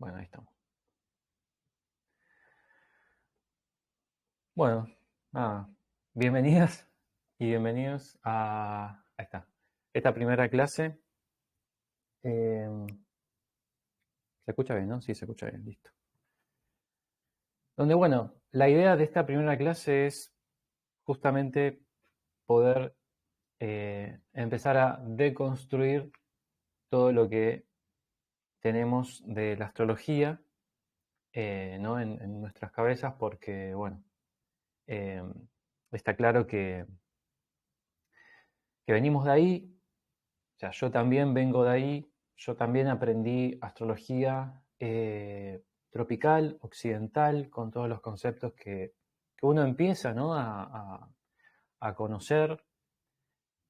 Bueno, ahí estamos. Bueno, nada, bienvenidas y bienvenidos a esta primera clase. ¿Se escucha bien, no? Sí, se escucha bien, listo. Donde, bueno, la idea de esta primera clase es justamente poder empezar a deconstruir todo lo que tenemos de la astrología, ¿no? en nuestras cabezas, porque, bueno, eh, está claro que venimos de ahí. O sea, yo también vengo de ahí, yo también aprendí astrología tropical, occidental, con todos los conceptos que uno empieza, ¿no? a conocer,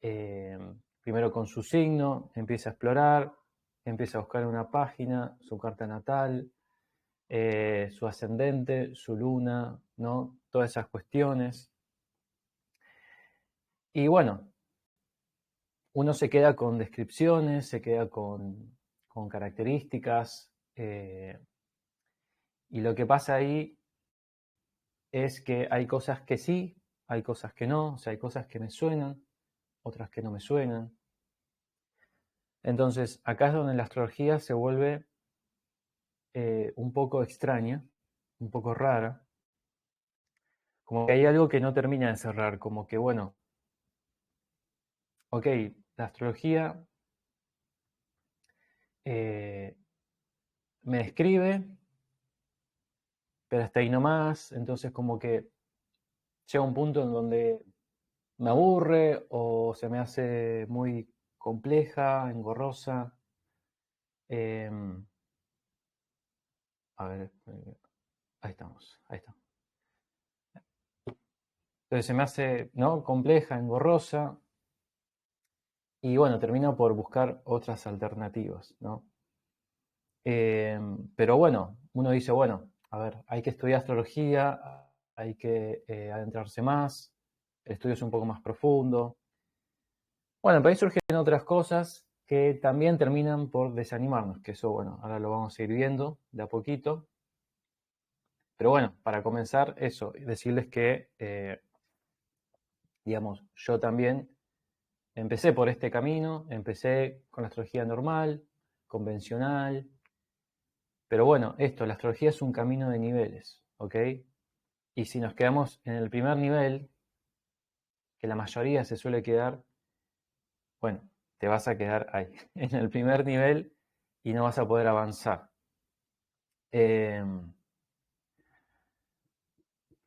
eh, primero con su signo, empieza a explorar, empieza a buscar en una página su carta natal, su ascendente, su luna, ¿no? Todas esas cuestiones. Y bueno, uno se queda con descripciones, se queda con características, y lo que pasa ahí es que hay cosas que sí, hay cosas que no, o sea, hay cosas que me suenan, otras que no me suenan. Entonces, acá es donde la astrología se vuelve un poco extraña, un poco rara, como que hay algo que no termina de cerrar, como que, bueno, ok, la astrología eh, me describe, pero hasta ahí nomás, entonces como que llega un punto en donde me aburre o se me hace muy compleja, engorrosa. Em, a ver, ahí estamos, ahí está. Entonces se me hace, ¿no? Compleja, engorrosa, y bueno, termino por buscar otras alternativas, ¿no? Pero bueno, uno dice, bueno, a ver, hay que estudiar astrología, hay que adentrarse más, el estudio es un poco más profundo. Bueno, pero ahí surgen otras cosas que también terminan por desanimarnos, que eso, bueno, ahora lo vamos a ir viendo de a poquito. Pero bueno, para comenzar, eso, decirles que, digamos, yo también empecé por este camino, empecé con la astrología normal, convencional, pero bueno, la astrología es un camino de niveles, ¿ok? Y si nos quedamos en el primer nivel, que la mayoría se suele quedar, bueno, te vas a quedar ahí, en el primer nivel y no vas a poder avanzar. Pero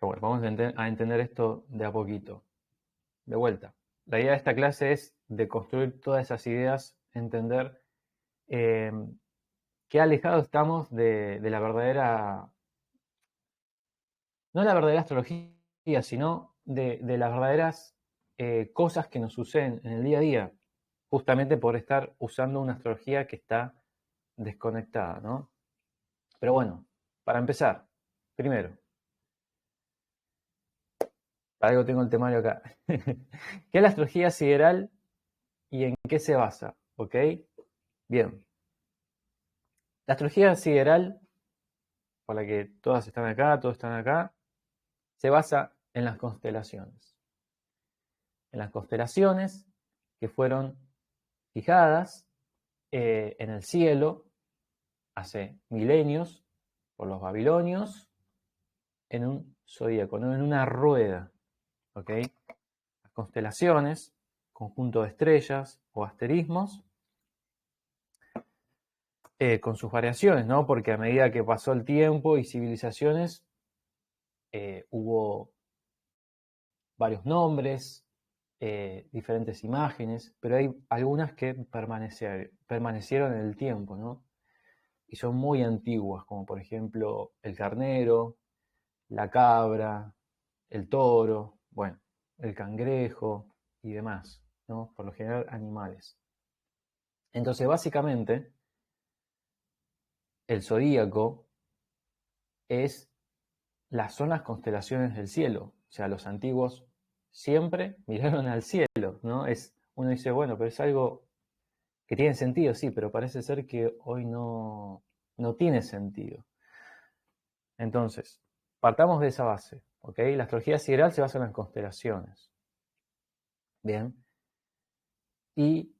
bueno, vamos a entender esto de a poquito. De vuelta. La idea de esta clase es de construir todas esas ideas, entender eh, qué alejados estamos de la verdadera, no la verdadera astrología, sino de las verdaderas cosas que nos suceden en el día a día, justamente por estar usando una astrología que está desconectada, ¿no? Pero bueno, para empezar, primero, para algo tengo el temario acá. ¿Qué es la astrología sideral y en qué se basa? ¿Ok? Bien. La astrología sideral, por la que todas están acá, todos están acá, se basa en las constelaciones. En las constelaciones que fueron fijadas en el cielo hace milenios por los babilonios en un zodíaco, ¿no? En una rueda. ¿Ok? Las constelaciones, conjunto de estrellas o asterismos, con sus variaciones, ¿no? Porque a medida que pasó el tiempo y civilizaciones, hubo varios nombres, diferentes imágenes, pero hay algunas que permanecieron en el tiempo, ¿no? Y son muy antiguas, como por ejemplo el carnero, la cabra, el toro, bueno, el cangrejo y demás, ¿no? Por lo general animales. Entonces, básicamente, el zodíaco son las constelaciones del cielo. O sea, los antiguos siempre miraron al cielo, ¿no? Uno dice, bueno, pero es algo que tiene sentido, sí, pero parece ser que hoy no, No tiene sentido. Entonces, partamos de esa base, ¿ok? La astrología sideral se basa en las constelaciones. Bien. Y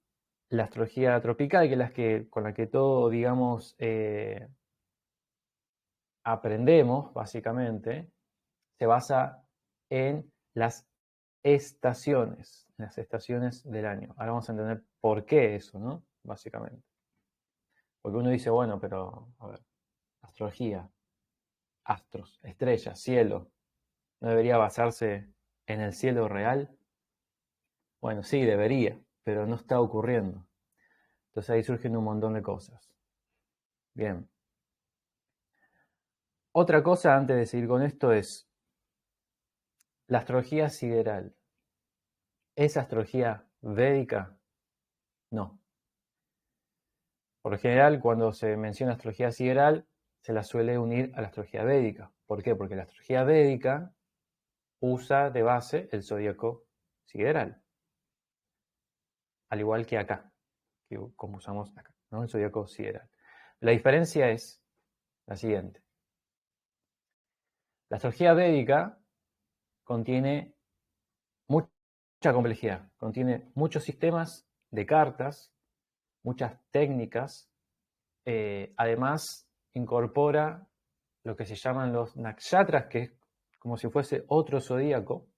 la astrología tropical, que es con la que todo, digamos, aprendemos, básicamente, se basa en las estaciones del año. Ahora vamos a entender por qué eso, ¿no? Básicamente. Porque uno dice, bueno, pero, a ver, astrología, astros, estrellas, cielo, ¿no debería basarse en el cielo real? Bueno, sí, debería, pero no está ocurriendo. Entonces ahí surgen un montón de cosas. Bien. Otra cosa antes de seguir con esto es la astrología sideral. ¿Es astrología védica? No. Por lo general, cuando se menciona astrología sideral, se la suele unir a la astrología védica. ¿Por qué? Porque la astrología védica usa de base el zodíaco sideral. Al igual que acá, que como usamos acá, ¿no? El zodíaco sideral. La diferencia es la siguiente. La astrología védica contiene mucha complejidad, contiene muchos sistemas de cartas, muchas técnicas, además incorpora lo que se llaman los nakshatras, que es como si fuese otro zodíaco,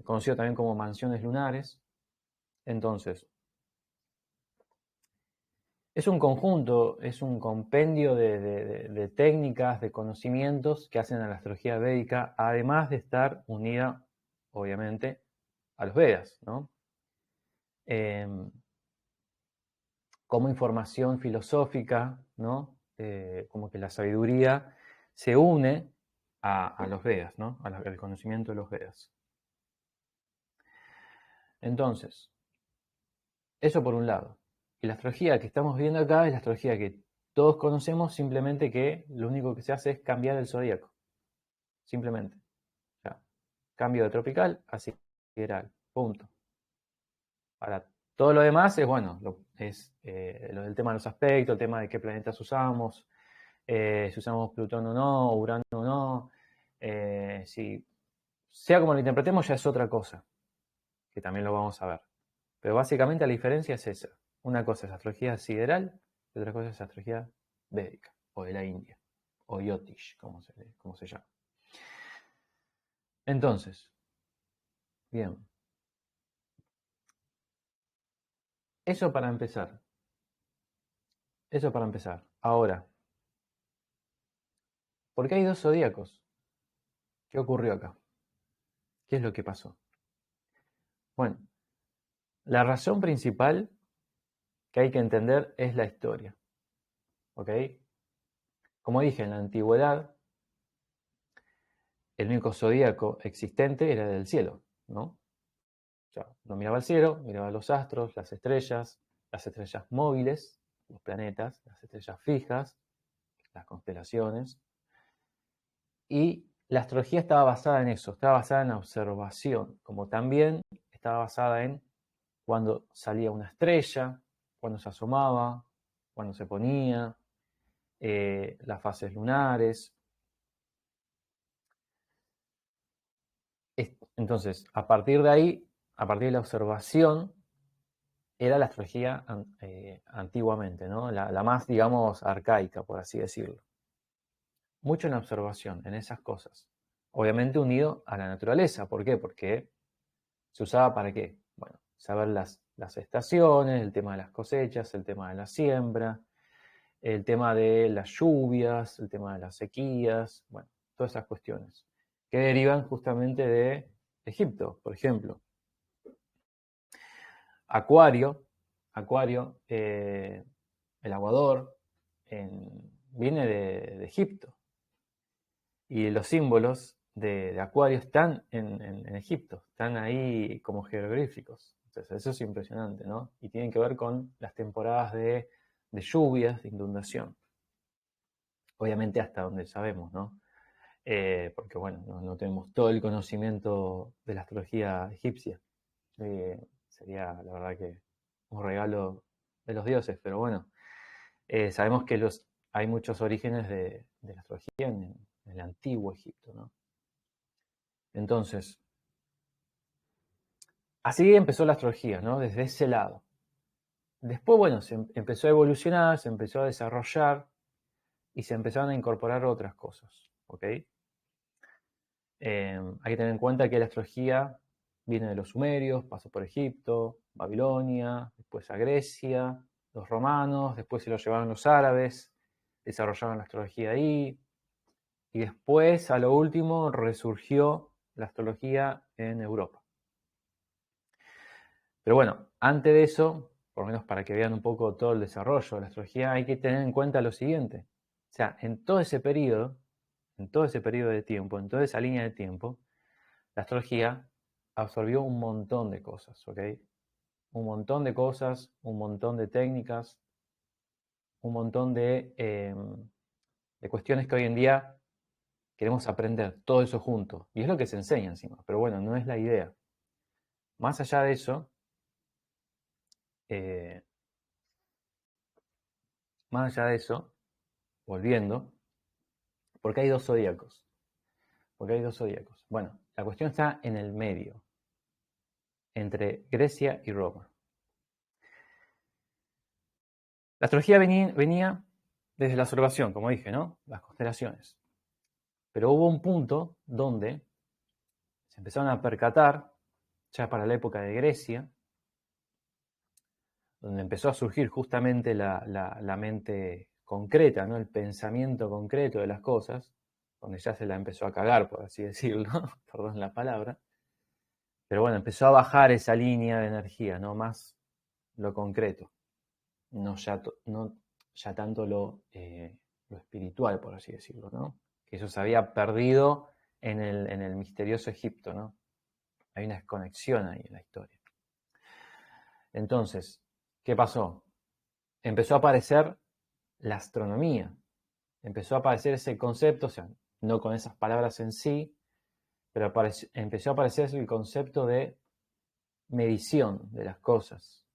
conocido también como mansiones lunares. Entonces, es un conjunto, es un compendio de técnicas, de conocimientos que hacen a la astrología védica, además de estar unida, obviamente, a los Vedas, ¿no? Como información filosófica, ¿no? Como que la sabiduría se une a los Vedas, ¿no? Al conocimiento de los Vedas. Entonces, eso por un lado. Y la astrología que estamos viendo acá es la astrología que todos conocemos, simplemente que lo único que se hace es cambiar el zodíaco. Simplemente. O sea, cambio de tropical a sideral. Punto. Ahora, todo lo demás es, bueno, es lo del tema de los aspectos, el tema de qué planetas usamos, si usamos Plutón o no, Urano o no. Si sea como lo interpretemos, ya es otra cosa, que también lo vamos a ver. Pero básicamente la diferencia es esa. Una cosa es astrología sideral y otra cosa es astrología védica, o de la India, o Yotish, como se llama. Entonces, bien. Eso para empezar. Eso para empezar. Ahora, ¿por qué hay dos zodíacos? ¿Qué ocurrió acá? ¿Qué es lo que pasó? Bueno, la razón principal que hay que entender es la historia. ¿Ok? Como dije, en la antigüedad, el único zodíaco existente era el del cielo, ¿no? O sea, uno miraba al cielo, miraba los astros, las estrellas móviles, los planetas, las estrellas fijas, las constelaciones. Y la astrología estaba basada en eso, estaba basada en la observación, como también estaba basada en cuando salía una estrella, cuando se asomaba, cuando se ponía, las fases lunares. Entonces, a partir de ahí, a partir de la observación, era la astrología antiguamente, ¿no? La más, digamos, arcaica, por así decirlo. Mucho en la observación, en esas cosas. Obviamente unido a la naturaleza. ¿Por qué? Porque se usaba para qué? Bueno, saber las estaciones, el tema de las cosechas, el tema de la siembra, el tema de las lluvias, el tema de las sequías, bueno, todas esas cuestiones que derivan justamente de Egipto, por ejemplo. Acuario, el aguador, viene de Egipto. Y los símbolos de Acuario están en Egipto, están ahí como jeroglíficos. Entonces, eso es impresionante, ¿no? Y tienen que ver con las temporadas de lluvias, de inundación. Obviamente hasta donde sabemos, ¿no? Porque, bueno, no tenemos todo el conocimiento de la astrología egipcia. Sería, la verdad, que un regalo de los dioses, pero bueno, Sabemos que hay muchos orígenes de la astrología en el antiguo Egipto, ¿no? Entonces, así empezó la astrología, ¿no? Desde ese lado. Después, bueno, se empezó a evolucionar, se empezó a desarrollar y se empezaron a incorporar otras cosas, ¿ok? Hay que tener en cuenta que la astrología viene de los sumerios, pasó por Egipto, Babilonia, después a Grecia, los romanos, después se lo llevaron los árabes, desarrollaron la astrología ahí, y después, a lo último, resurgió la astrología en Europa. Pero bueno, antes de eso, por lo menos para que vean un poco todo el desarrollo de la astrología, hay que tener en cuenta lo siguiente. O sea, en todo ese periodo de tiempo, en toda esa línea de tiempo, la astrología absorbió un montón de cosas, ¿ok? Un montón de cosas, un montón de técnicas, un montón de cuestiones que hoy en día queremos aprender, todo eso junto. Y es lo que se enseña encima, pero bueno, no es la idea. Más allá de eso, volviendo, porque hay dos zodíacos. Bueno, la cuestión está en el medio, entre Grecia y Roma. La astrología venía desde la observación, como dije, ¿no? Las constelaciones. Pero hubo un punto donde se empezaron a percatar, ya para la época de Grecia, donde empezó a surgir justamente la mente concreta, ¿no? El pensamiento concreto de las cosas, donde ya se la empezó a cagar, por así decirlo, perdón la palabra. Pero bueno, empezó a bajar esa línea de energía, ¿no? Más lo concreto, no ya tanto lo espiritual, por así decirlo, ¿no? Que eso se había perdido en el misterioso Egipto, ¿no? Hay una desconexión ahí en la historia. Entonces, ¿qué pasó? Empezó a aparecer la astronomía, empezó a aparecer ese concepto, o sea, no con esas palabras en sí, pero empezó a aparecer el concepto de medición de las cosas.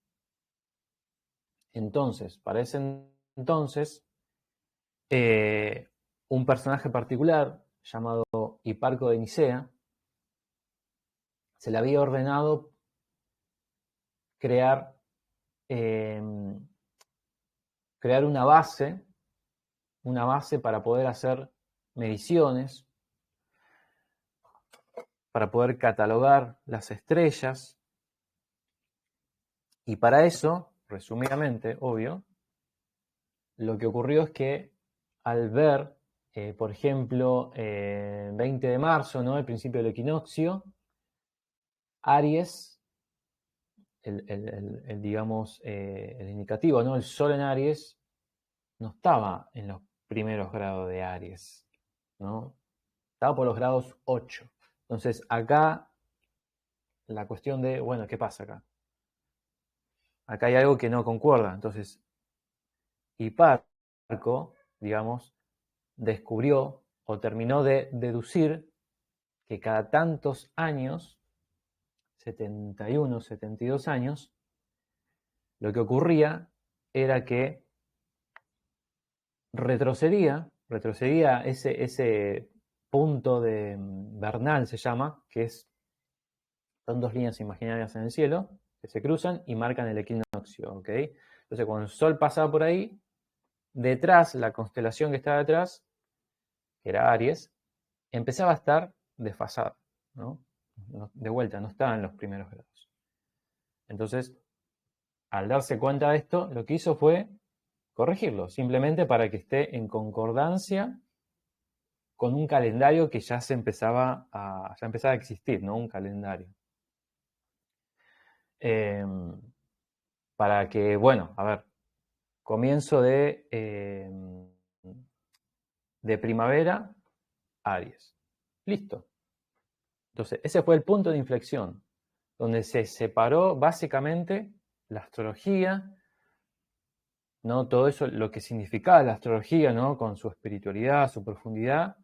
Entonces, para ese entonces, un personaje particular llamado Hiparco de Nicea se le había ordenado crear una base para poder hacer mediciones, para poder catalogar las estrellas, y para eso, resumidamente, obvio, lo que ocurrió es que al ver, por ejemplo, 20 de marzo, ¿no? El principio del equinoccio, Aries, digamos, el indicativo, ¿no? El Sol en Aries no estaba en los primeros grados de Aries, ¿no? Estaba por los grados 8. Entonces, acá la cuestión de, bueno, ¿qué pasa acá? Acá hay algo que no concuerda. Entonces, Hiparco, digamos, descubrió o terminó de deducir que cada tantos años, 71, 72 años, lo que ocurría era que retrocedía ese punto de vernal, se llama, que son dos líneas imaginarias en el cielo que se cruzan y marcan el equinoccio, ¿ok? Entonces, cuando el Sol pasaba por ahí, detrás, la constelación que estaba detrás, que era Aries, empezaba a estar desfasada, ¿no? De vuelta, no estaba en los primeros grados. Entonces, al darse cuenta de esto, lo que hizo fue corregirlo, simplemente para que esté en concordancia con un calendario que ya empezaba a existir, ¿no? Un calendario. Para que, bueno, a ver, comienzo de primavera, Aries. Listo. Entonces, ese fue el punto de inflexión, donde se separó básicamente la astrología, ¿no? Todo eso, lo que significaba la astrología, ¿no? Con su espiritualidad, su profundidad,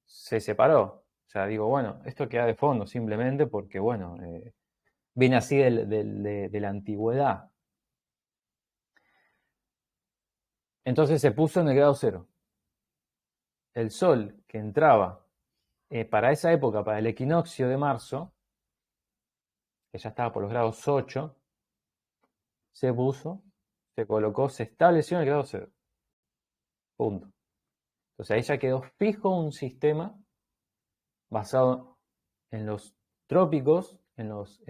se separó. O sea, digo, bueno, esto queda de fondo simplemente porque, bueno, viene así de la antigüedad. Entonces se puso en el grado 0. El sol que entraba para esa época, para el equinoccio de marzo, que ya estaba por los grados 8, se puso, se colocó, se estableció en el grado 0. Punto. Entonces ahí ya quedó fijo un sistema basado en los trópicos, en los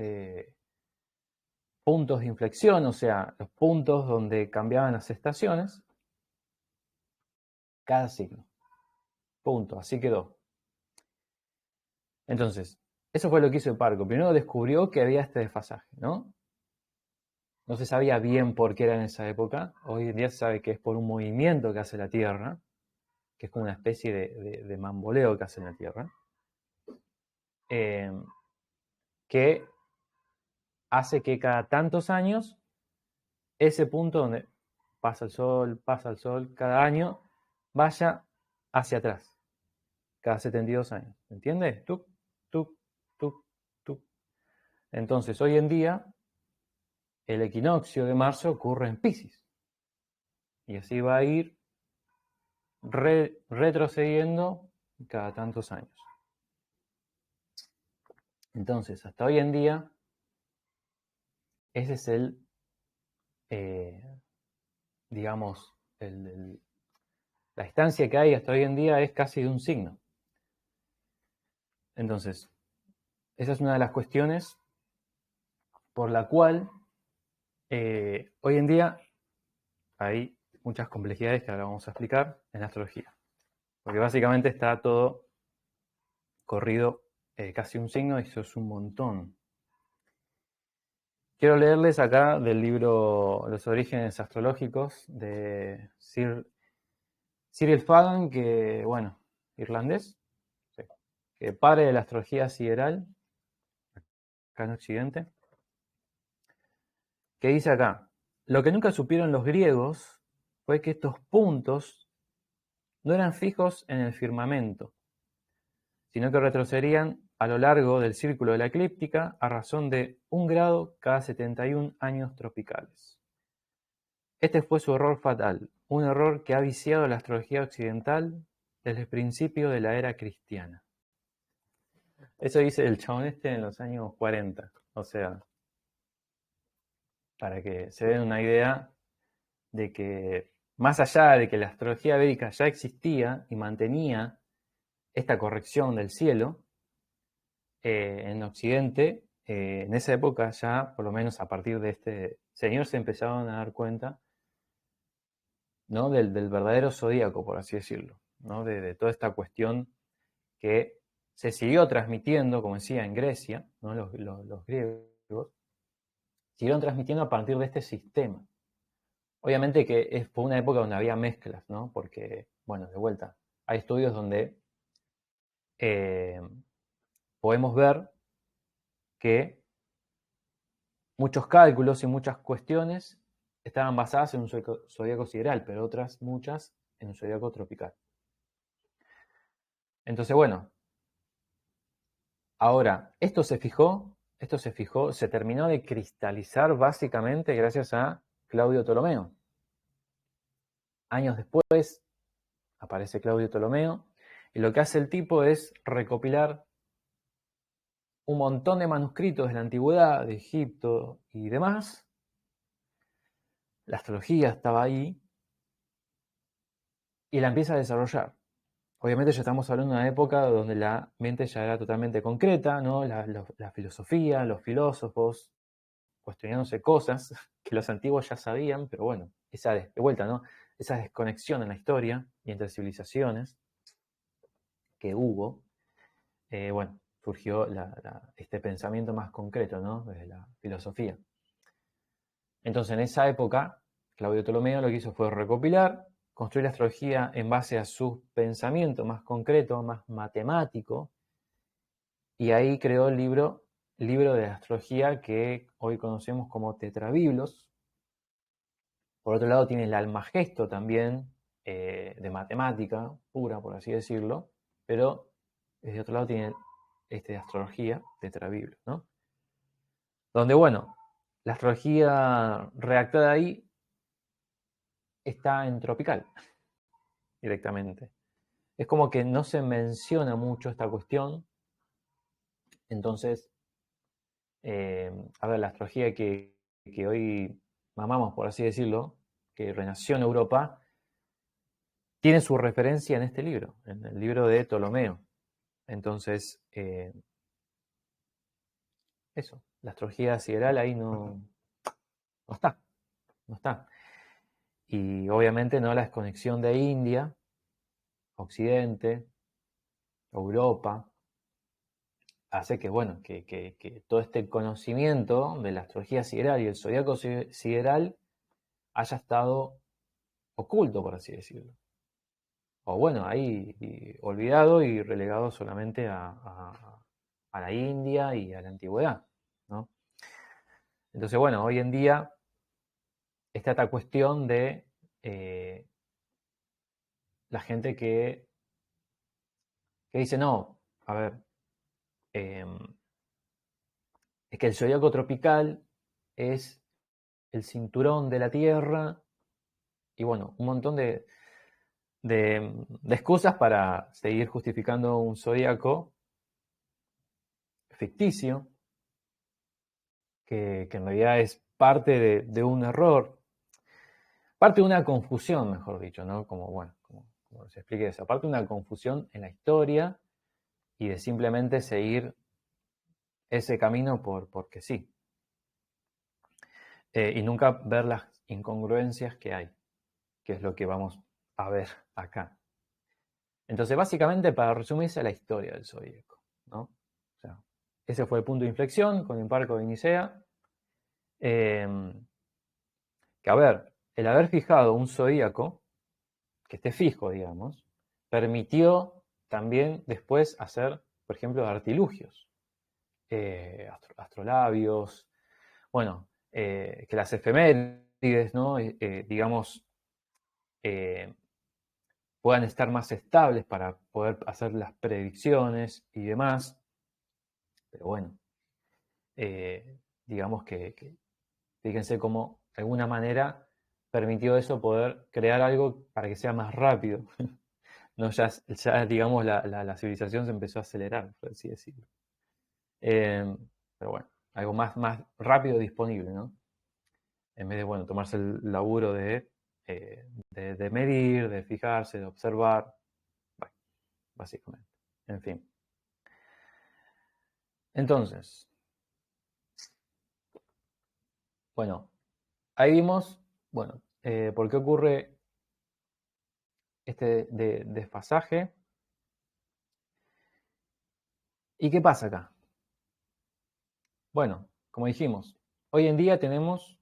puntos de inflexión, o sea, los puntos donde cambiaban las estaciones, cada signo. Punto, así quedó. Entonces, eso fue lo que hizo Hipparco. Primero descubrió que había este desfasaje, ¿no? No se sabía bien por qué era en esa época. Hoy en día se sabe que es por un movimiento que hace la Tierra, que es como una especie de mamboleo que hace la Tierra, que hace que cada tantos años ese punto donde pasa el sol, cada año vaya hacia atrás, cada 72 años. ¿Entiendes? Tuc, tuc, tuc, tuc. Entonces, hoy en día, el equinoccio de marzo ocurre en Piscis. Y así va a ir retrocediendo cada tantos años. Entonces, hasta hoy en día, ese es digamos, la distancia que hay hasta hoy en día es casi de un signo. Entonces, esa es una de las cuestiones por la cual hoy en día hay muchas complejidades que ahora vamos a explicar en la astrología. Porque básicamente está todo corrido casi un signo y eso es un montón. Quiero leerles acá del libro Los orígenes astrológicos de Cyril Fagan, que, bueno, irlandés, sí, que padre de la astrología sideral, acá en Occidente, que dice acá, lo que nunca supieron los griegos fue que estos puntos no eran fijos en el firmamento, sino que retrocederían a lo largo del círculo de la eclíptica a razón de 1 grado cada 71 años tropicales. Este fue su error fatal, un error que ha viciado la astrología occidental desde el principio de la era cristiana. Eso dice el chabón este en los años 40. O sea, para que se den una idea de que más allá de que la astrología védica ya existía y mantenía esta corrección del cielo, en Occidente, en esa época ya, por lo menos a partir de este señor, se empezaron a dar cuenta, ¿no? del verdadero zodíaco, por así decirlo, ¿no? de toda esta cuestión que se siguió transmitiendo, como decía, en Grecia, ¿no? los griegos, siguieron transmitiendo a partir de este sistema. Obviamente que fue una época donde había mezclas, ¿no? Porque, bueno, de vuelta, hay estudios donde podemos ver que muchos cálculos y muchas cuestiones estaban basadas en un zodíaco sideral, pero otras muchas en un zodíaco tropical. Entonces, bueno, ahora, esto se fijó, se terminó de cristalizar básicamente gracias a Claudio Ptolomeo. Años después aparece Claudio Ptolomeo y lo que hace el tipo es recopilar un montón de manuscritos de la antigüedad, de Egipto y demás. La astrología estaba ahí y la empieza a desarrollar. Obviamente ya estamos hablando de una época donde la mente ya era totalmente concreta, ¿no? La filosofía, los filósofos, cuestionándose cosas que los antiguos ya sabían, pero bueno, de vuelta, ¿no? Esa desconexión en la historia y entre civilizaciones que hubo, bueno, surgió este pensamiento más concreto, ¿no? Desde la filosofía. Entonces, en esa época, Claudio Ptolomeo lo que hizo fue recopilar, construir la astrología en base a su pensamiento más concreto, más matemático, y ahí creó el libro de astrología que hoy conocemos como Tetrabiblos. Por otro lado, tiene el Almagesto también, de matemática pura, por así decirlo, pero desde otro lado tiene este de astrología, Tetrabiblos, ¿no? Donde, bueno, la astrología redactada ahí está en tropical directamente. Es como que no se menciona mucho esta cuestión. Entonces, a ver, la astrología que hoy mamamos, por así decirlo, que renació en Europa, tiene su referencia en este libro, en el libro de Ptolomeo. Entonces, eso, la astrología sideral ahí no está, no está. Y obviamente no la desconexión de India, Occidente, Europa, hace que, bueno, que todo este conocimiento de la astrología sideral y el zodiaco sideral haya estado oculto, por así decirlo. O bueno, ahí olvidado y relegado solamente a la India y a la antigüedad, ¿no? Entonces, bueno, hoy en día está esta cuestión de la gente que dice, no, a ver, eh, es que el zodiaco tropical es el cinturón de la Tierra y bueno, un montón de excusas para seguir justificando un zodiaco ficticio, que en realidad es parte de un error, parte de una confusión, mejor dicho, ¿no? Como, bueno, como se explique eso, parte de una confusión en la historia y de simplemente seguir ese camino porque sí. Y nunca ver las incongruencias que hay, que es lo que vamos a ver acá. Entonces, básicamente, para resumirse, la historia del zodíaco, ¿no? O sea, ese fue el punto de inflexión con el Imparco de Nicea. Que, a ver, el haber fijado un zodíaco, que esté fijo, digamos, permitió también después hacer, por ejemplo, artilugios, astrolabios, bueno, que las efemérides, ¿no? Digamos, eh, puedan estar más estables para poder hacer las predicciones y demás. Pero bueno, digamos que fíjense cómo de alguna manera permitió eso poder crear algo para que sea más rápido. No, ya digamos, la civilización se empezó a acelerar, por así decirlo. Pero bueno, algo más rápido disponible, ¿no? En vez de, bueno, tomarse el laburo de medir, de fijarse, de observar, bueno, básicamente. En fin. Entonces, bueno, ahí vimos, bueno, por qué ocurre este desfasaje. ¿Y qué pasa acá? Bueno, como dijimos, hoy en día tenemos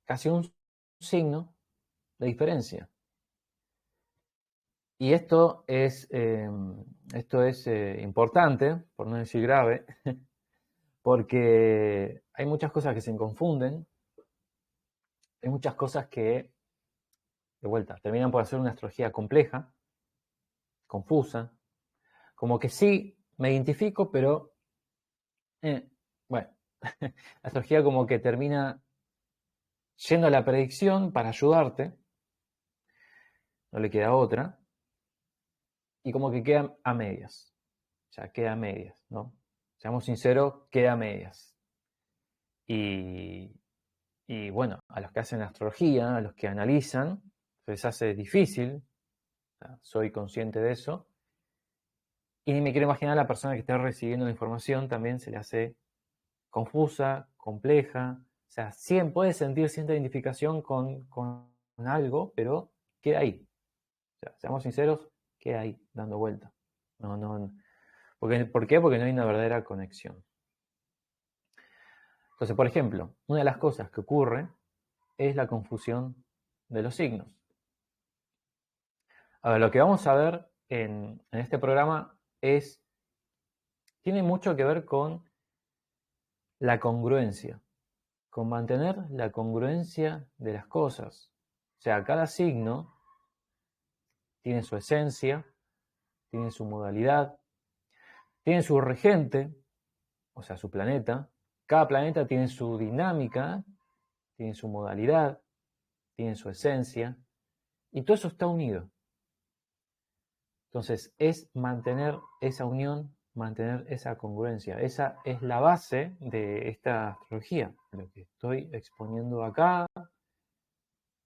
casi un signo de diferencia. Y esto es importante, por no decir grave, porque hay muchas cosas que se confunden, hay muchas cosas que, de vuelta, terminan por hacer una astrología compleja, confusa, como que sí me identifico, pero, bueno, la astrología como que termina yendo a la predicción para ayudarte, no le queda otra, y como que queda a medias, o sea, queda a medias, ¿no? Seamos sinceros, queda a medias. Y bueno, a los que hacen astrología, a los que analizan, se les hace difícil, o sea, soy consciente de eso, y ni me quiero imaginar a la persona que está recibiendo la información también se le hace confusa, compleja, o sea, puede sentir cierta identificación con algo, pero queda ahí. O sea, seamos sinceros, queda ahí, dando vuelta. No, ¿por qué? Porque no hay una verdadera conexión. Entonces, por ejemplo, una de las cosas que ocurre es la confusión de los signos. A ver, lo que vamos a ver en este programa tiene mucho que ver con la congruencia, con mantener la congruencia de las cosas. O sea, cada signo tiene su esencia, tiene su modalidad, tiene su regente, o sea, su planeta. Cada planeta tiene su dinámica, tiene su modalidad, tiene su esencia, y todo eso está unido. Entonces, es mantener esa unión, mantener esa congruencia. Esa es la base de esta astrología, lo que estoy exponiendo acá,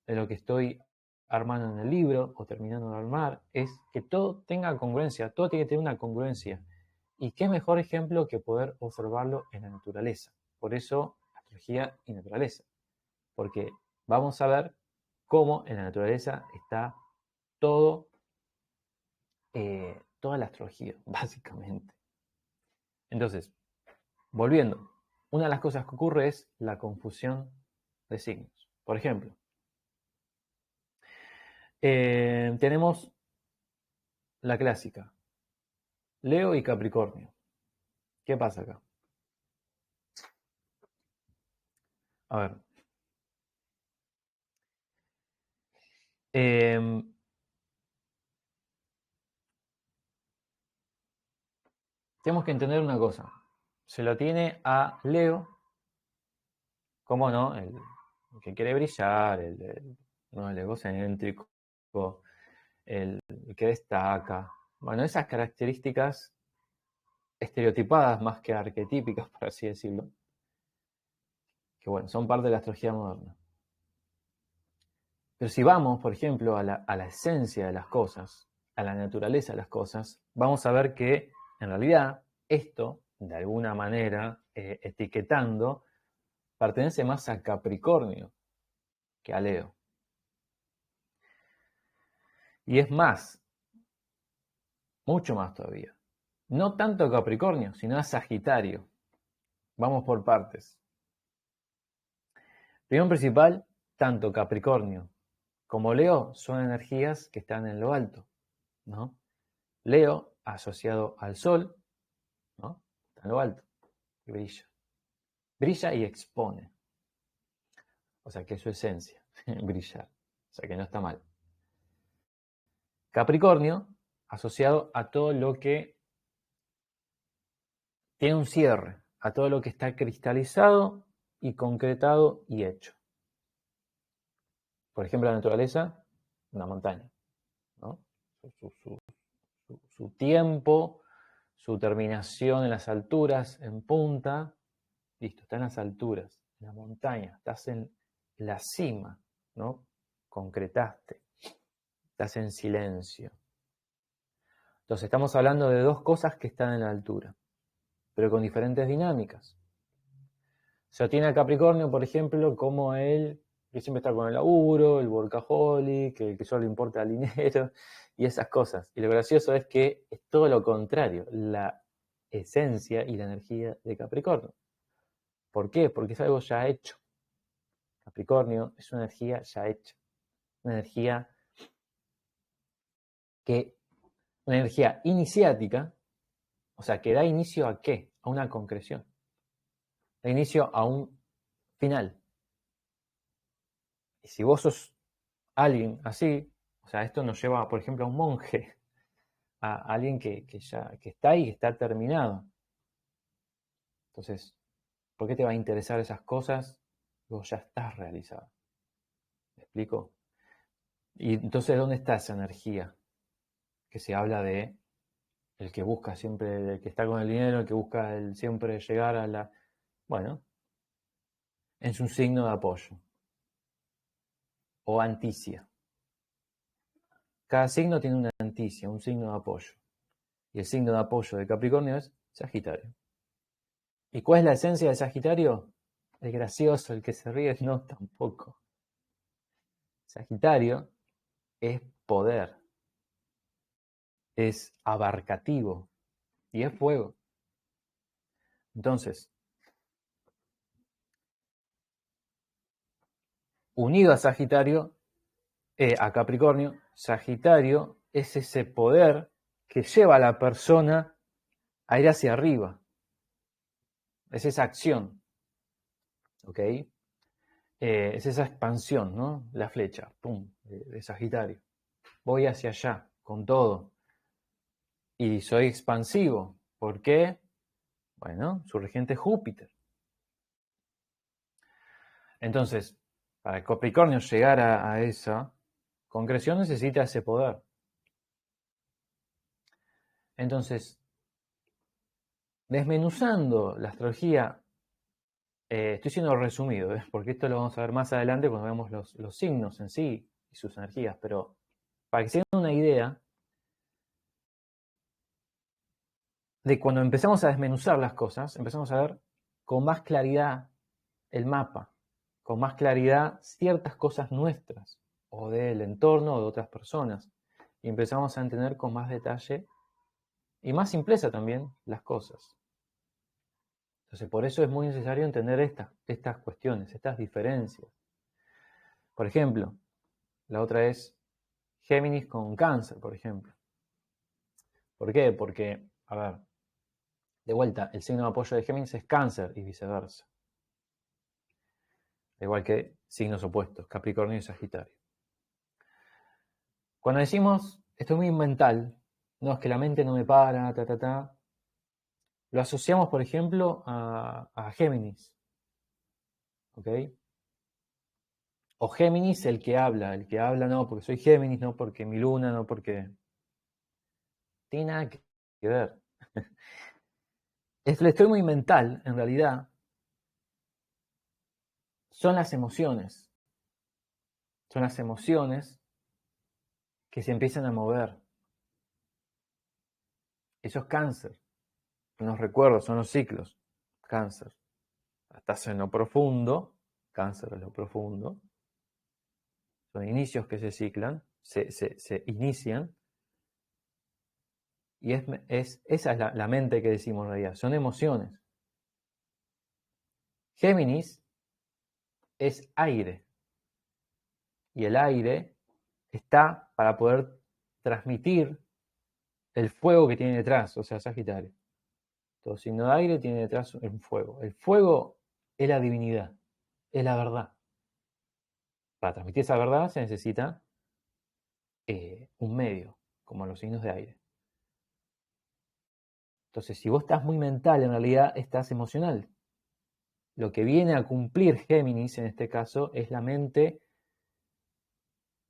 de lo que estoy armando en el libro o terminando de armar, es que todo tenga congruencia, todo tiene que tener una congruencia. Y qué mejor ejemplo que poder observarlo en la naturaleza. Por eso, astrología y naturaleza. Porque vamos a ver cómo en la naturaleza está todo, toda la astrología, básicamente. Entonces, volviendo, una de las cosas que ocurre es la confusión de signos. Por ejemplo, tenemos la clásica, Leo y Capricornio. ¿Qué pasa acá? A ver. Tenemos que entender una cosa. Se lo tiene a Leo, ¿cómo no? El que quiere brillar, ¿no? El egocéntrico, el que destaca. Bueno, esas características estereotipadas más que arquetípicas, por así decirlo, que bueno, son parte de la astrología moderna. Pero si vamos, por ejemplo, a la esencia de las cosas, a la naturaleza de las cosas, vamos a ver que en realidad esto, de alguna manera, etiquetando, pertenece más a Capricornio que a Leo. Y es más, mucho más todavía. No tanto a Capricornio, sino a Sagitario. Vamos por partes. Primero principal, tanto Capricornio como Leo son energías que están en lo alto, ¿no? Leo asociado al Sol, ¿no? Está en lo alto y brilla. Brilla y expone. O sea que es su esencia, brillar. O sea que no está mal. Capricornio asociado a todo lo que tiene un cierre, a todo lo que está cristalizado y concretado y hecho. Por ejemplo, la naturaleza, una montaña, ¿no? Su tiempo, su terminación en las alturas, en punta, listo, está en las alturas, en la montaña, estás en la cima, ¿no? Concretaste, estás en silencio. Entonces estamos hablando de dos cosas que están en la altura, pero con diferentes dinámicas. Se tiene a Capricornio, por ejemplo, como él, que siempre está con el laburo, el workaholic, que solo le importa el dinero y esas cosas. Y lo gracioso es que es todo lo contrario, la esencia y la energía de Capricornio. ¿Por qué? Porque es algo ya hecho. Capricornio es una energía ya hecha. Una energía una energía iniciática, o sea, que da inicio a ¿qué? A una concreción. Da inicio a un final. Y si vos sos alguien así, o sea, esto nos lleva, por ejemplo, a un monje, a alguien que está ahí, que está terminado. Entonces, ¿por qué te va a interesar esas cosas? Vos ya estás realizado. ¿Me explico? Y entonces, ¿dónde está esa energía? Que se habla de el que busca siempre, el que está con el dinero, el que busca siempre llegar a la... Bueno, es un signo de apoyo. O anticia. Cada signo tiene una anticia, un signo de apoyo. Y el signo de apoyo de Capricornio es Sagitario. ¿Y cuál es la esencia de Sagitario? El gracioso, el que se ríe, no, tampoco. Sagitario es poder, es abarcativo y es fuego. Entonces, unido a Sagitario, a Capricornio, Sagitario es ese poder que lleva a la persona a ir hacia arriba. Es esa acción, ¿ok? Es esa expansión, ¿no? La flecha, pum, de Sagitario. Voy hacia allá, con todo. Y soy expansivo. ¿Por qué? Bueno, su regente es Júpiter. Entonces, Para el Capricornio llegar a esa concreción necesita ese poder. Entonces, desmenuzando la astrología, estoy siendo resumido, porque esto lo vamos a ver más adelante cuando veamos los signos en sí y sus energías, pero para que se den una idea de cuando empezamos a desmenuzar las cosas, empezamos a ver con más claridad el mapa, con más claridad ciertas cosas nuestras, o del entorno, o de otras personas, y empezamos a entender con más detalle y más simpleza también las cosas. Entonces, por eso es muy necesario entender estas cuestiones, estas diferencias. Por ejemplo, la otra es Géminis con Cáncer, por ejemplo. ¿Por qué? Porque, a ver, de vuelta, el signo de apoyo de Géminis es Cáncer y viceversa. Igual que signos opuestos, Capricornio y Sagitario. Cuando decimos, esto es muy mental, no, es que la mente no me para, lo asociamos, por ejemplo, a Géminis. ¿Ok? O Géminis, el que habla no, porque soy Géminis, no porque mi luna, no porque... Tiene nada que ver. Estoy muy mental, en realidad, son las emociones. Son las emociones que se empiezan a mover. Eso es Cáncer. Son los recuerdos, son los ciclos. Cáncer. Estás en lo profundo. Cáncer es lo profundo. Son inicios que se ciclan, se inician. Y esa es la mente que decimos en realidad. Son emociones. Géminis es aire. Y el aire está para poder transmitir el fuego que tiene detrás, o sea, Sagitario. Todo signo de aire tiene detrás un fuego. El fuego es la divinidad, es la verdad. Para transmitir esa verdad se necesita un medio, como los signos de aire. Entonces, si vos estás muy mental, en realidad estás emocional. Lo que viene a cumplir Géminis, en este caso, es la mente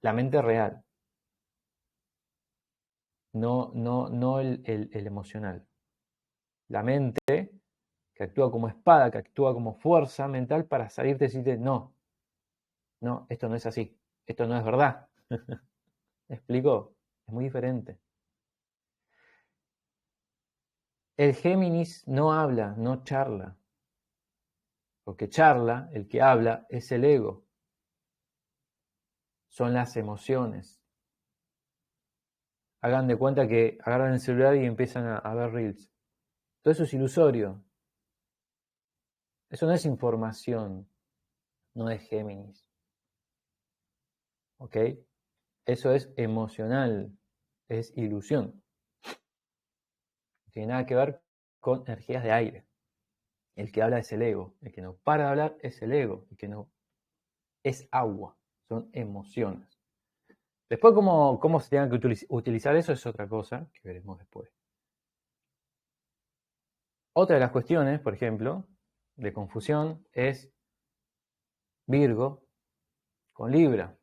real, no el emocional. La mente que actúa como espada, que actúa como fuerza mental para salirte y decirte, no, esto no es así, esto no es verdad. ¿Me explico? Es muy diferente. El Géminis no habla, no charla. Porque charla, el que habla, es el ego. Son las emociones. Hagan de cuenta que agarran el celular y empiezan a ver reels. Todo eso es ilusorio. Eso no es información, no es Géminis. ¿Ok? Eso es emocional, es ilusión. No tiene nada que ver con energías de aire. El que habla es el ego. El que no para de hablar es el ego. El que no es agua. Son emociones. Después, cómo se tenga que utilizar eso es otra cosa que veremos después. Otra de las cuestiones, por ejemplo, de confusión es Virgo con Libra.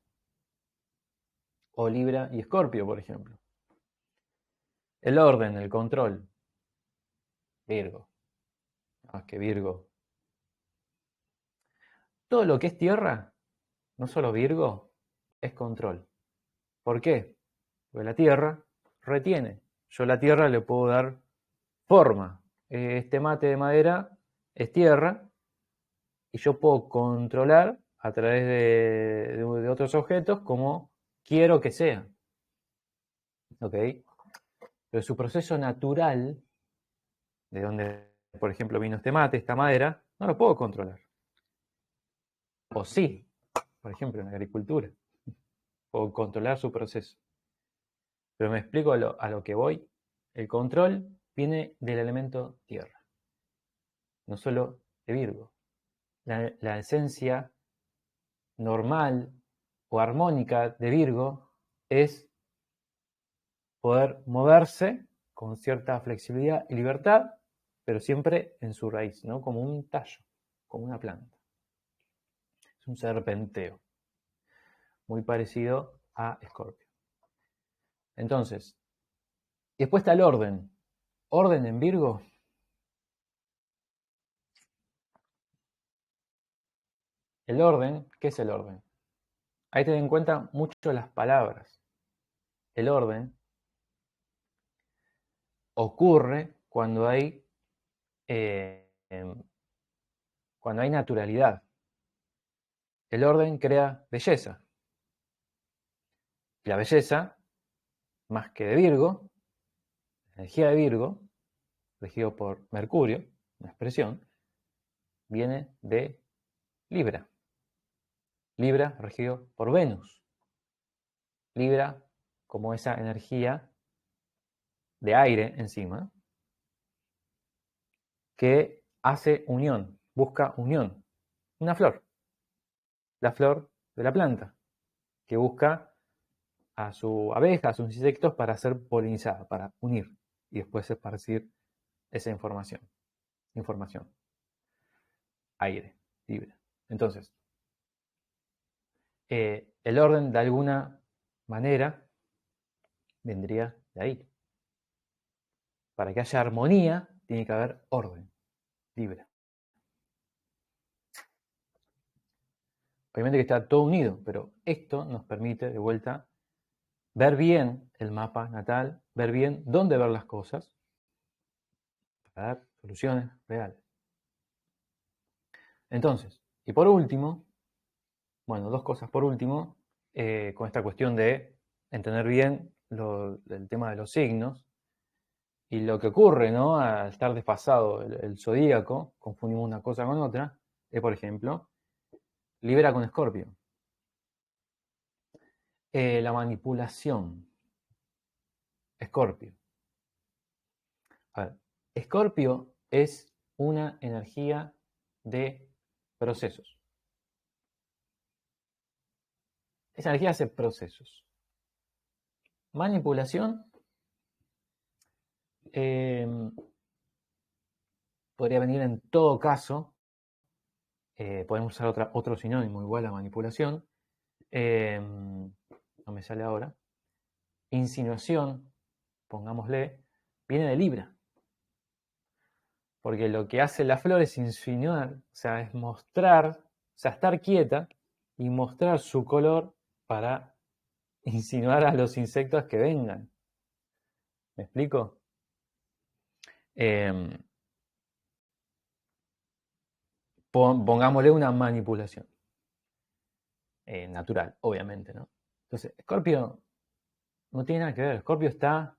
O Libra y Escorpio, por ejemplo. El orden, el control. Virgo. Ah, que Virgo. Todo lo que es tierra, no solo Virgo, es control. ¿Por qué? Porque la tierra retiene. Yo a la tierra le puedo dar forma. Este mate de madera es tierra y yo puedo controlar a través de otros objetos como quiero que sea. ¿Ok? Pero su proceso natural, de donde, por ejemplo, vino este mate, esta madera, no lo puedo controlar. O sí, por ejemplo, en la agricultura. Puedo controlar su proceso. Pero me explico a lo que voy. El control viene del elemento tierra, no solo de Virgo. La esencia normal o armónica de Virgo es poder moverse con cierta flexibilidad y libertad, pero siempre en su raíz, ¿no? Como un tallo, como una planta. Es un serpenteo, muy parecido a Escorpio. Entonces, después está el orden. Orden en Virgo. El orden, ¿qué es el orden? Hay que tener en cuenta mucho las palabras. El orden ocurre cuando hay naturalidad. El orden crea belleza. Y la belleza, más que de Virgo, la energía de Virgo, regido por Mercurio, una expresión, viene de Libra. Libra regido por Venus. Libra como esa energía de aire encima, que hace unión, busca unión. Una flor, la flor de la planta, que busca a su abeja, a sus insectos para ser polinizada, para unir y después esparcir esa información. Aire, libre. Entonces, el orden de alguna manera vendría de ahí. Para que haya armonía, tiene que haber orden, libre. Obviamente que está todo unido, pero esto nos permite, de vuelta, ver bien el mapa natal, ver bien dónde ver las cosas, para dar soluciones reales. Entonces, y por último, bueno, dos cosas por último, con esta cuestión de entender bien el tema de los signos y lo que ocurre, ¿no? Al estar desfasado el zodíaco, confundimos una cosa con otra, es, por ejemplo, Libra con Escorpio. La manipulación. Escorpio. A ver, Escorpio es una energía de procesos. Esa energía hace procesos. Manipulación podría venir en todo caso, podemos usar otro sinónimo igual a manipulación, no me sale ahora, insinuación, pongámosle, viene de Libra. Porque lo que hace la flor es insinuar, o sea, es mostrar, o sea, estar quieta y mostrar su color para insinuar a los insectos que vengan. ¿Me explico? Pongámosle una manipulación. Natural, obviamente, ¿no? Entonces, Escorpio no tiene nada que ver. Escorpio está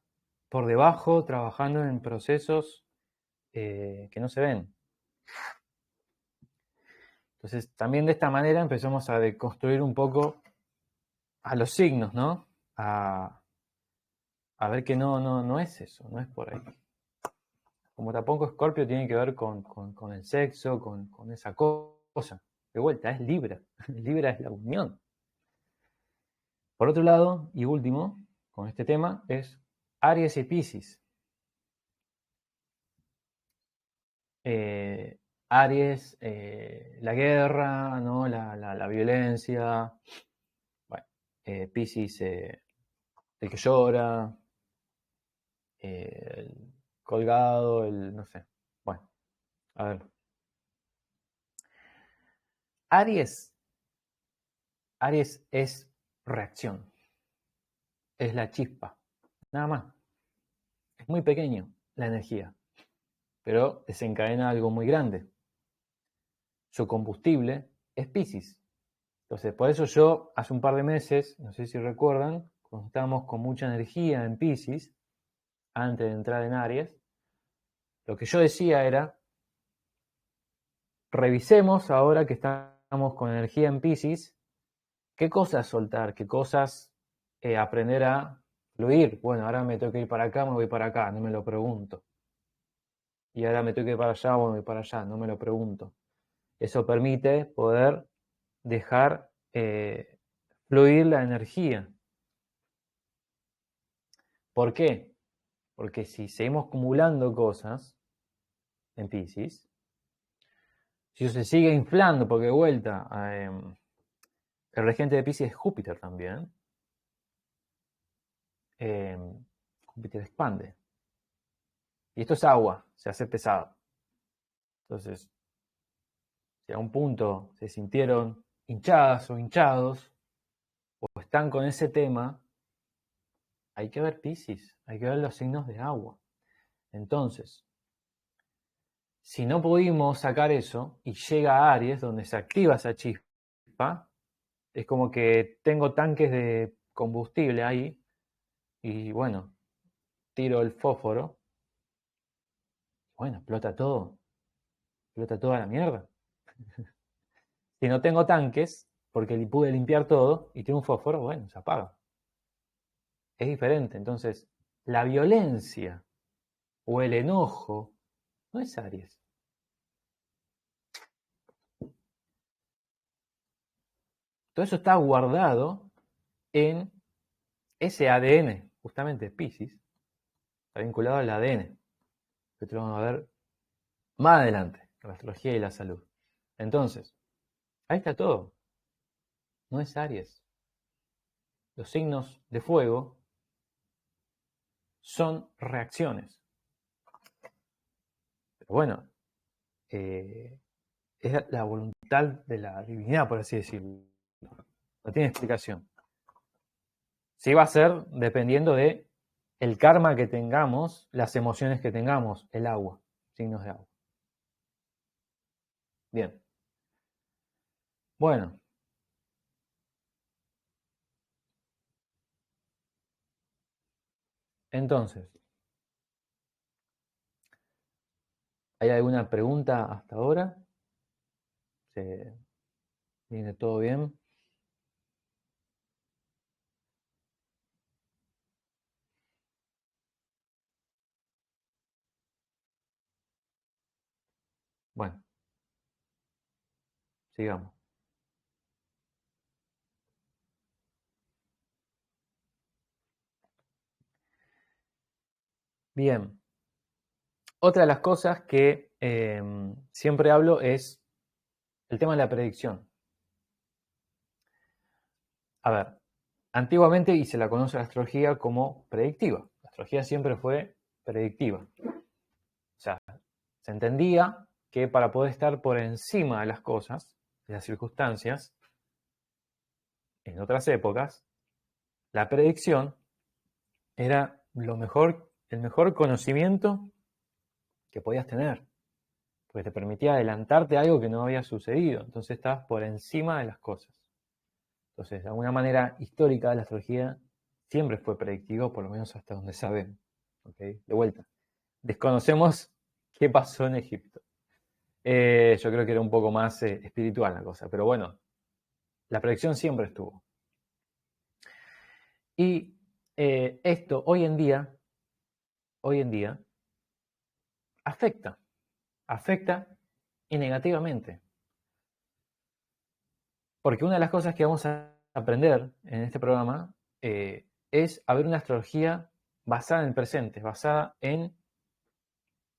por debajo trabajando en procesos que no se ven. Entonces, también de esta manera empezamos a deconstruir un poco a los signos, ¿no? A ver que no es eso, no es por ahí. Como tampoco Escorpio tiene que ver con el sexo, con esa cosa. De vuelta, es Libra. Libra es la unión. Por otro lado, y último, con este tema, es Aries y Piscis. Aries, la guerra, ¿no? la violencia. Bueno, Piscis, el que llora, el colgado, no sé. Bueno, a ver. Aries es reacción, es la chispa, nada más. Es muy pequeño la energía, pero desencadena algo muy grande. Su combustible es Piscis. Entonces, por eso yo hace un par de meses, no sé si recuerdan, cuando estábamos con mucha energía en Piscis, antes de entrar en Aries, lo que yo decía era, revisemos ahora que estamos con energía en Piscis, qué cosas soltar, qué cosas aprender a fluir. Bueno, ahora me tengo que ir para acá, me voy para acá, no me lo pregunto. Y ahora me tengo que ir para allá, bueno, me voy para allá, no me lo pregunto. Eso permite poder dejar fluir la energía. ¿Por qué? Porque si seguimos acumulando cosas en Piscis, si eso se sigue inflando, porque de vuelta, El regente de Piscis es Júpiter también. Júpiter expande. Y esto es agua, se hace pesado. Entonces, si a un punto se sintieron hinchadas o hinchados, o están con ese tema, hay que ver Piscis, hay que ver los signos de agua. Entonces, si no pudimos sacar eso y llega a Aries, donde se activa esa chispa, es como que tengo tanques de combustible ahí y bueno, tiro el fósforo, bueno, explota toda la mierda. Si no tengo tanques, porque pude limpiar todo y tengo un fósforo, bueno, se apaga. Es diferente. Entonces, la violencia o el enojo no es Aries. Todo eso está guardado en ese ADN, justamente Piscis, está vinculado al ADN. Esto lo vamos a ver más adelante, la astrología y la salud. Entonces, ahí está todo. No es Aries. Los signos de fuego son reacciones. Pero bueno, es la voluntad de la divinidad, por así decirlo. No tiene explicación. Sí va a ser dependiendo de el karma que tengamos, las emociones que tengamos, el agua, signos de agua. Bien. Bueno. Entonces, ¿hay alguna pregunta hasta ahora? ¿Se viene todo bien? Bueno, sigamos. Bien. Otra de las cosas que siempre hablo es el tema de la predicción. A ver, antiguamente, y se la conoce la astrología como predictiva. La astrología siempre fue predictiva. O sea, se entendía que para poder estar por encima de las cosas, de las circunstancias, en otras épocas, la predicción era el mejor conocimiento que podías tener, porque te permitía adelantarte a algo que no había sucedido, entonces estabas por encima de las cosas. Entonces, de alguna manera histórica, la astrología siempre fue predictivo, por lo menos hasta donde sabemos. ¿Okay? De vuelta, desconocemos qué pasó en Egipto. Yo creo que era un poco más espiritual la cosa, pero bueno, la predicción siempre estuvo. Y esto hoy en día, afecta y negativamente. Porque una de las cosas que vamos a aprender en este programa es a ver una astrología basada en el presente, basada en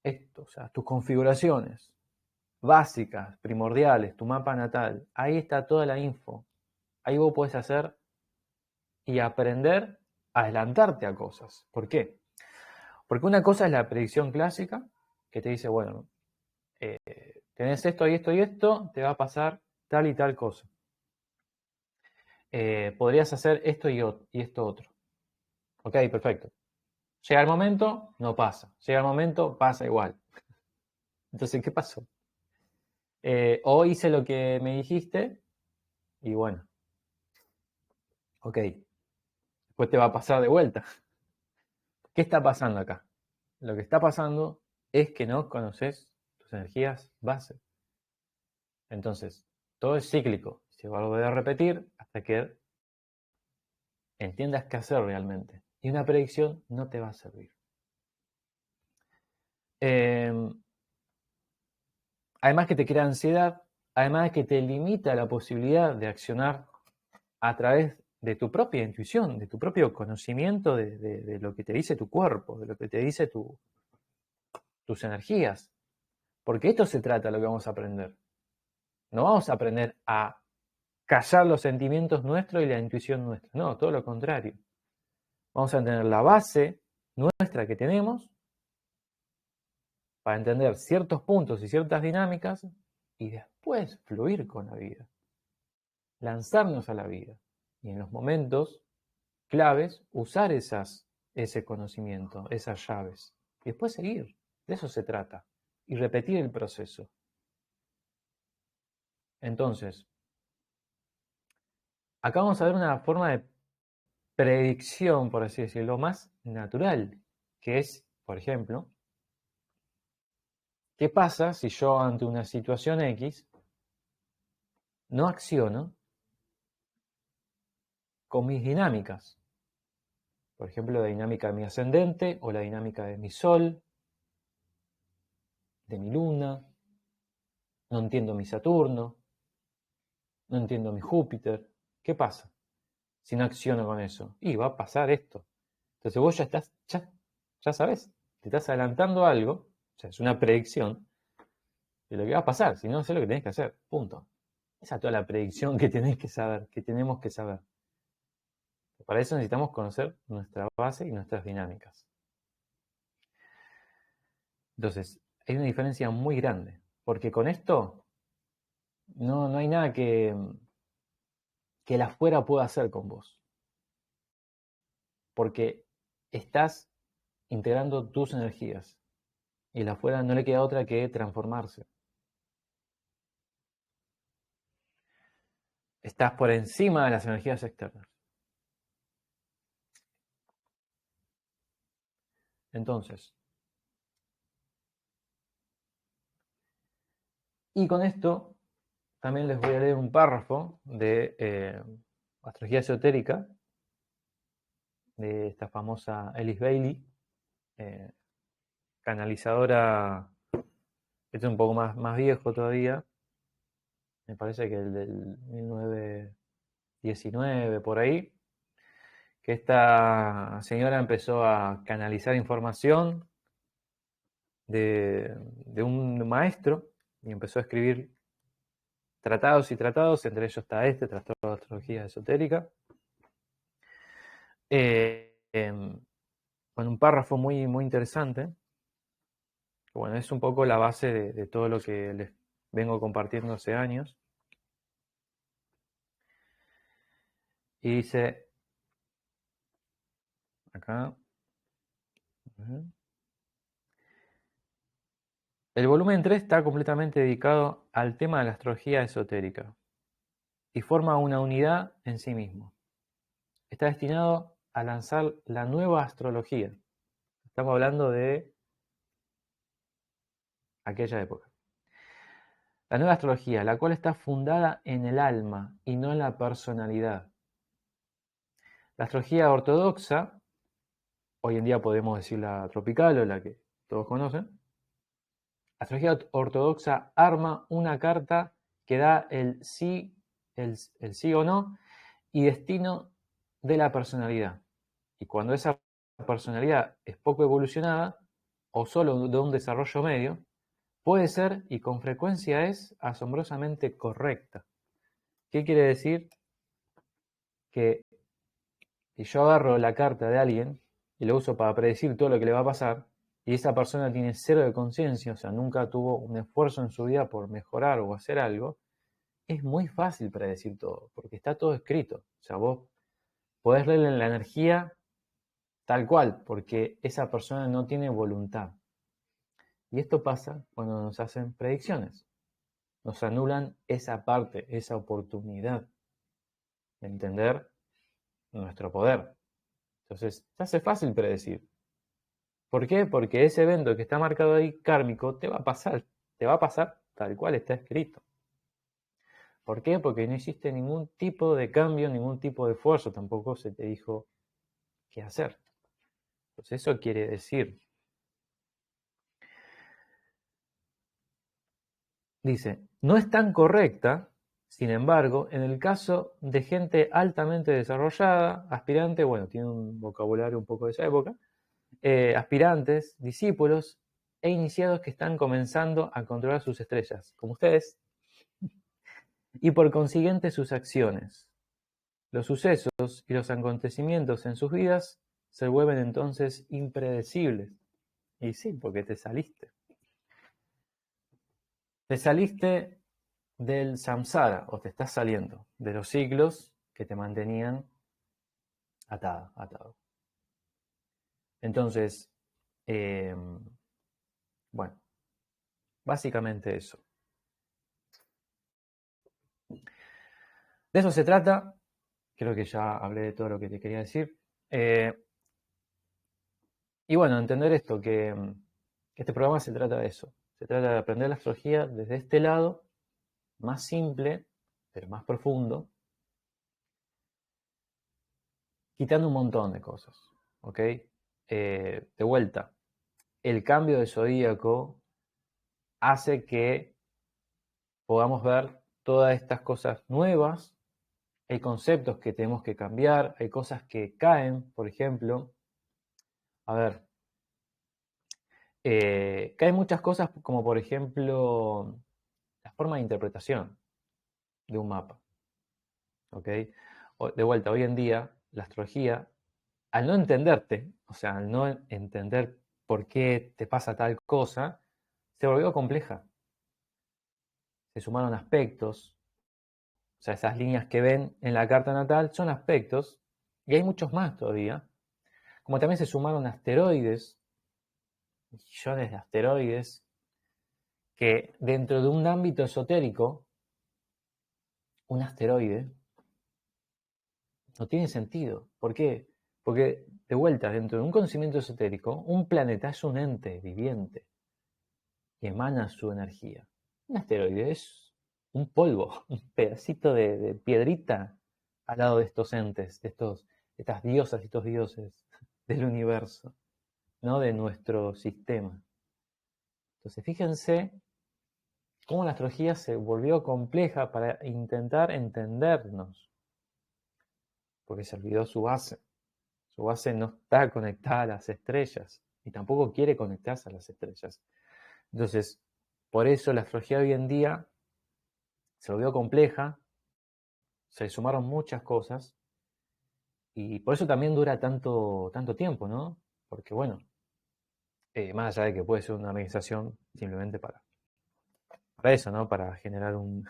esto, o sea, tus configuraciones básicas, primordiales, tu mapa natal. Ahí está toda la info. Ahí vos podés hacer y aprender a adelantarte a cosas. ¿Por qué? Porque una cosa es la predicción clásica, que te dice, bueno, tenés esto y esto y esto, te va a pasar tal y tal cosa. Podrías hacer esto y esto otro. Ok, perfecto. Llega el momento, no pasa. Llega el momento, pasa igual. Entonces, ¿qué pasó? O hice lo que me dijiste y bueno, ok, después te va a pasar de vuelta. ¿Qué está pasando acá? Lo que está pasando es que no conoces tus energías base. Entonces, todo es cíclico. Se va a volver a repetir hasta que entiendas qué hacer realmente. Y una predicción no te va a servir. Además que te crea ansiedad, además que te limita la posibilidad de accionar a través de tu propia intuición, de tu propio conocimiento de lo que te dice tu cuerpo, de lo que te dice tus Porque esto se trata de lo que vamos a aprender. No vamos a aprender a callar los sentimientos nuestros y la intuición nuestra. No, todo lo contrario. Vamos a tener la base nuestra que tenemos para entender ciertos puntos y ciertas dinámicas y después fluir con la vida. Lanzarnos a la vida. Y en los momentos claves, usar ese conocimiento, esas llaves. Y después seguir. De eso se trata. Y repetir el proceso. Entonces, acá vamos a ver una forma de predicción, por así decirlo, más natural, que es, por ejemplo, ¿qué pasa si yo ante una situación X no acciono con mis dinámicas? Por ejemplo, la dinámica de mi ascendente o la dinámica de mi sol, de mi luna. No entiendo mi Saturno, no entiendo mi Júpiter. ¿Qué pasa si no acciono con eso? Y va a pasar esto. Entonces vos ya sabés, te estás adelantando algo, o sea, es una predicción de lo que va a pasar, si no sé lo que tenés que hacer, punto. Esa es toda la predicción que tenés que saber, que tenemos que saber. Para eso necesitamos conocer nuestra base y nuestras dinámicas. Entonces, hay una diferencia muy grande, porque con esto no hay nada que el afuera pueda hacer con vos. Porque estás integrando tus energías y el afuera no le queda otra que transformarse. Estás por encima de las energías externas. Entonces, y con esto también les voy a leer un párrafo de Astrología Esotérica de esta famosa Alice Bailey, canalizadora. Este es un poco más viejo todavía, me parece que el del 1919 por ahí, que esta señora empezó a canalizar información de un maestro y empezó a escribir tratados y tratados, entre ellos está este, Tratado de Astrología Esotérica, con un párrafo muy, muy interesante. Bueno, es un poco la base de todo lo que les vengo compartiendo hace años. Y dice, acá, el volumen 3 está completamente dedicado al tema de la astrología esotérica y forma una unidad en sí mismo. Está destinado a lanzar la nueva astrología. Estamos hablando de aquella época. La nueva astrología, la cual está fundada en el alma y no en la personalidad. La astrología ortodoxa, hoy en día podemos decir la tropical o la que todos conocen, la astrología ortodoxa arma una carta que da el sí o no y destino de la personalidad. Y cuando esa personalidad es poco evolucionada o solo de un desarrollo medio, puede ser y con frecuencia es asombrosamente correcta. ¿Qué quiere decir? Que si yo agarro la carta de alguien y lo uso para predecir todo lo que le va a pasar, y esa persona tiene cero de conciencia, o sea, nunca tuvo un esfuerzo en su vida por mejorar o hacer algo, es muy fácil predecir todo, porque está todo escrito. O sea, vos podés leerle la energía tal cual, porque esa persona no tiene voluntad. Y esto pasa cuando nos hacen predicciones. Nos anulan esa parte, esa oportunidad de entender nuestro poder. Entonces, se hace fácil predecir. ¿Por qué? Porque ese evento que está marcado ahí, kármico, te va a pasar tal cual está escrito. ¿Por qué? Porque no existe ningún tipo de cambio, ningún tipo de esfuerzo, tampoco se te dijo qué hacer. Entonces eso quiere decir, dice, no es tan correcta, sin embargo, en el caso de gente altamente desarrollada, aspirante, bueno, tiene un vocabulario un poco de esa época, aspirantes, discípulos e iniciados que están comenzando a controlar sus estrellas, como ustedes, y por consiguiente sus acciones. Los sucesos y los acontecimientos en sus vidas se vuelven entonces impredecibles. Y sí, porque te saliste. Te saliste del samsara, o te estás saliendo de los ciclos que te mantenían atado. Entonces, bueno, básicamente eso. De eso se trata. Creo que ya hablé de todo lo que te quería decir. Y bueno, entender esto, que este programa se trata de eso. Se trata de aprender la astrología desde este lado, más simple, pero más profundo, quitando un montón de cosas. ¿Ok? De vuelta, el cambio de zodíaco hace que podamos ver todas estas cosas nuevas. Hay conceptos que tenemos que cambiar, hay cosas que caen, por ejemplo. A ver, caen muchas cosas como por ejemplo la forma de interpretación de un mapa. ¿Ok? De vuelta, hoy en día la astrología, al no entenderte, o sea, al no entender por qué te pasa tal cosa, se volvió compleja. Se sumaron aspectos, o sea, esas líneas que ven en la carta natal son aspectos, y hay muchos más todavía. Como también se sumaron asteroides, millones de asteroides, que dentro de un ámbito esotérico, un asteroide no tiene sentido. ¿Por qué? Porque, de vuelta, dentro de un conocimiento esotérico, un planeta es un ente viviente que emana su energía. Un asteroide es un polvo, un pedacito de piedrita al lado de estos entes, estas diosas y estos dioses del universo, ¿no? De nuestro sistema. Entonces, fíjense cómo la astrología se volvió compleja para intentar entendernos, porque se olvidó su base. Su base no está conectada a las estrellas y tampoco quiere conectarse a las estrellas. Entonces, por eso la astrología hoy en día se volvió compleja, se sumaron muchas cosas y por eso también dura tanto tiempo, ¿no? Porque bueno, más allá de que puede ser una organización simplemente para eso, ¿no? Para generar un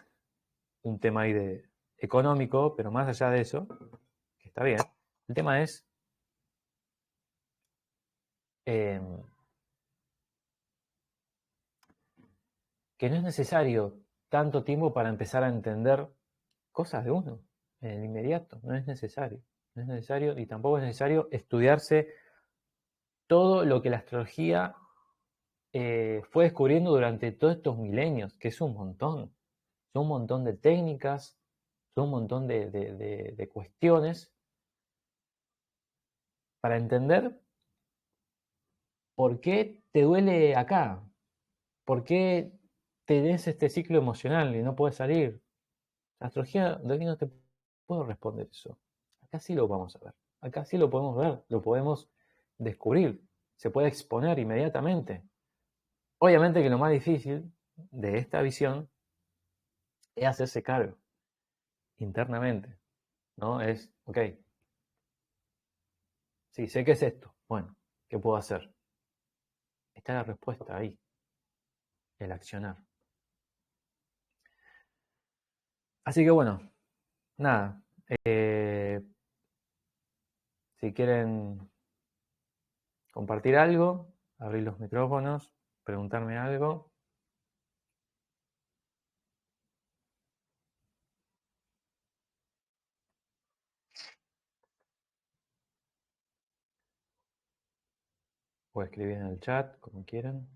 tema ahí de económico, pero más allá de eso, que está bien, el tema es eh, que no es necesario tanto tiempo para empezar a entender cosas de uno en el inmediato, no es necesario. No es necesario y tampoco es necesario estudiarse todo lo que la astrología fue descubriendo durante todos estos milenios, que es un montón. Son un montón de técnicas, son un montón de cuestiones para entender por qué te duele acá, por qué tenés este ciclo emocional y no puedes salir. La astrología de hoy no te puedo responder eso. Acá sí lo vamos a ver. Acá sí lo podemos ver, lo podemos descubrir. Se puede exponer inmediatamente. Obviamente que lo más difícil de esta visión es hacerse cargo internamente. ¿No? Es, ok, sí, sé que es esto. Bueno, ¿qué puedo hacer? Está la respuesta ahí, el accionar. Así que bueno, nada. Si quieren compartir algo, abrir los micrófonos, preguntarme algo. O escribir en el chat, como quieran.